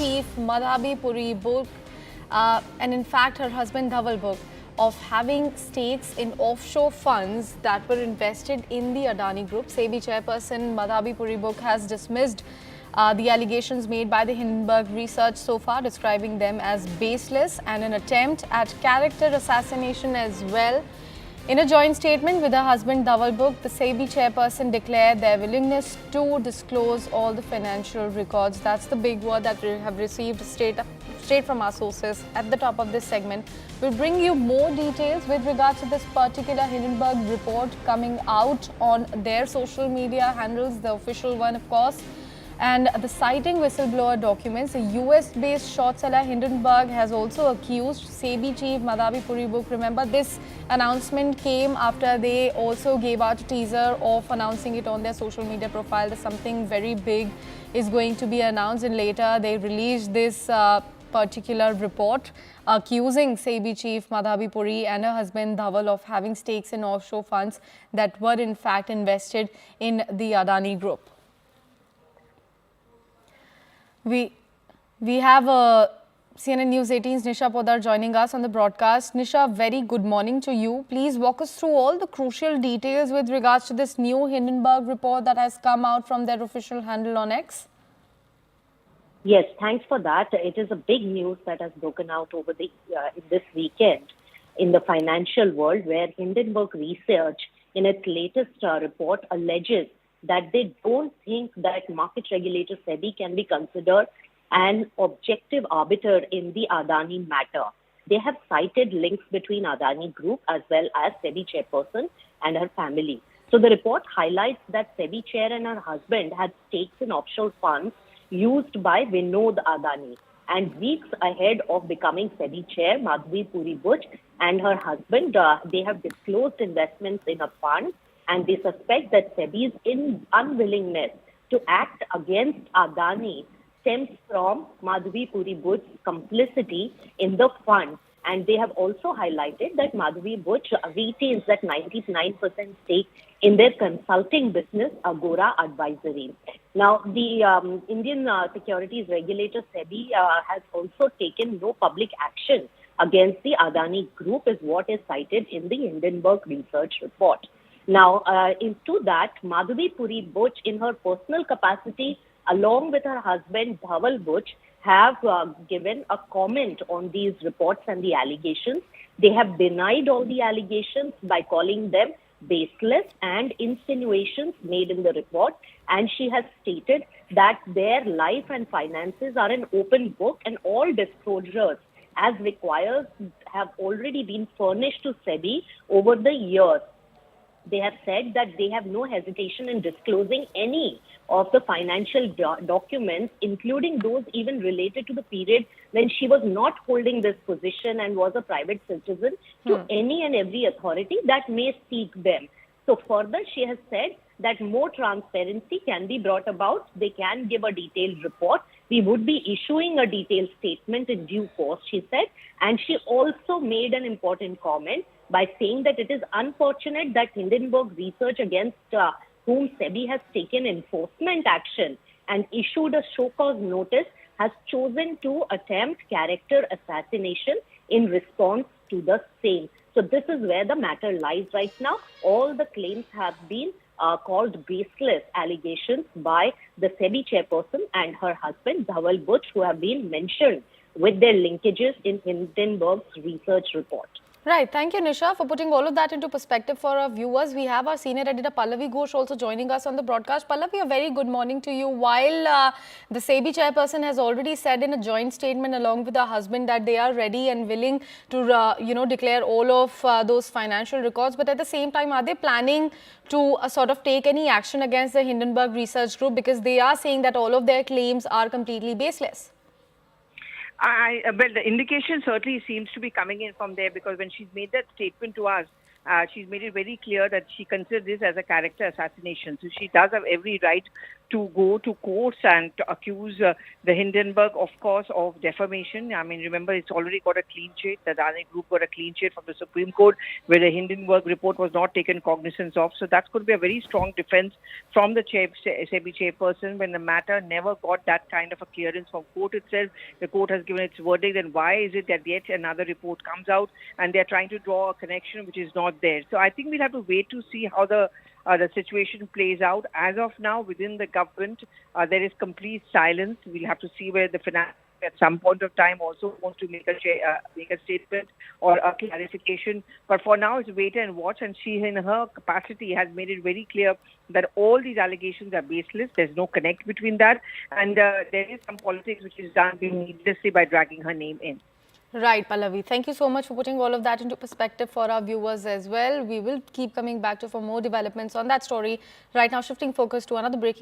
chief Madhabi Puri book, and in fact her husband Dhaval book, of having stakes in offshore funds that were invested in the Adani Group. SEBI chairperson Madhabi Puri book has dismissed the allegations made by the Hindenburg Research so far, describing them as baseless and an attempt at character assassination as well. In a joint statement with her husband Dhaval book, the SEBI chairperson declared their willingness to disclose all the financial records. That's the big word that we have received straight from our sources at the top of this segment. We'll bring you more details with regards to this particular Hindenburg report coming out on their social media handles, the official one of course. And the citing whistleblower documents, the US-based short seller Hindenburg has also accused SEBI chief Madhabi Puri book. Remember, this announcement came after they also gave out a teaser of announcing it on their social media profile that something very big is going to be announced, and later they released this particular report accusing SEBI chief Madhabi Puri and her husband Dhaval of having stakes in offshore funds that were in fact invested in the Adani Group. We have CNN News 18's Nisha Poddar joining us on the broadcast. Nisha, very good morning to you. Please walk us through all the crucial details with regards to this new Hindenburg report that has come out from their official handle on X. Yes, thanks for that. It is a big news that has broken out over this weekend in the financial world, where Hindenburg Research, in its latest report, alleges that they don't think that market regulator SEBI can be considered an objective arbiter in the Adani matter. They have cited links between Adani Group as well as SEBI chairperson and her family. So the report highlights that SEBI chair and her husband had stakes in offshore funds used by Vinod Adani. And weeks ahead of becoming SEBI chair, Madhabi Puri Buch and her husband, they have disclosed investments in a fund, and they suspect that SEBI's unwillingness to act against Adani stems from Madhabi Puri Buch's complicity in the fund. And they have also highlighted that Madhabi Buch retains that 99% stake in their consulting business, Agora Advisory. Now, the Indian securities regulator SEBI has also taken no public action against the Adani Group, is what is cited in the Hindenburg Research report. Now, into that, Madhabi Puri Buch, in her personal capacity, along with her husband Dhaval Buch, have given a comment on these reports and the allegations. They have denied all the allegations by calling them baseless and insinuations made in the report. And she has stated that their life and finances are an open book, and all disclosures as required have already been furnished to SEBI over the years. They have said that they have no hesitation in disclosing any of the financial documents, including those even related to the period when she was not holding this position and was a private citizen, to any and every authority that may seek them. So further, she has said that more transparency can be brought about. They can give a detailed report. We would be issuing a detailed statement in due course, she said. And she also made an important comment by saying that it is unfortunate that Hindenburg Research, against whom SEBI has taken enforcement action and issued a show cause notice, has chosen to attempt character assassination in response to the same. So this is where the matter lies right now. All the claims have been called baseless allegations by the SEBI chairperson and her husband Dhaval Buch, who have been mentioned with their linkages in Hindenburg's research report. Right. Thank you, Nisha, for putting all of that into perspective for our viewers. We have our senior editor Pallavi Ghosh also joining us on the broadcast. Pallavi, a very good morning to you. While the SEBI chairperson has already said in a joint statement along with her husband that they are ready and willing to, declare all of those financial records, but at the same time, are they planning to sort of take any action against the Hindenburg Research Group, because they are saying that all of their claims are completely baseless? Well, the indication certainly seems to be coming in from there, because when she's made that statement to us, she's made it very clear that she considers this as a character assassination. So she does have every right to go to courts and to accuse the Hindenburg, of course, of defamation. I mean, remember, it's already got a clean sheet. The Adani Group got a clean sheet from the Supreme Court, where the Hindenburg report was not taken cognizance of. So that's going to be a very strong defense from the SEBI chairperson when the matter never got that kind of a clearance from court itself. The court has given its verdict. Then why is it that yet another report comes out and they're trying to draw a connection which is not there? So I think we'll have to wait to see how the situation plays out. As of now, within the government, there is complete silence. We'll have to see where the finance at some point of time also wants to make a statement or a clarification. But for now, it's wait and watch. And she, in her capacity, has made it very clear that all these allegations are baseless. There's no connect between that. And there is some politics which is done needlessly by dragging her name in. Right, Pallavi. Thank you so much for putting all of that into perspective for our viewers as well. We will keep coming back to for more developments on that story. Right now, shifting focus to another breaking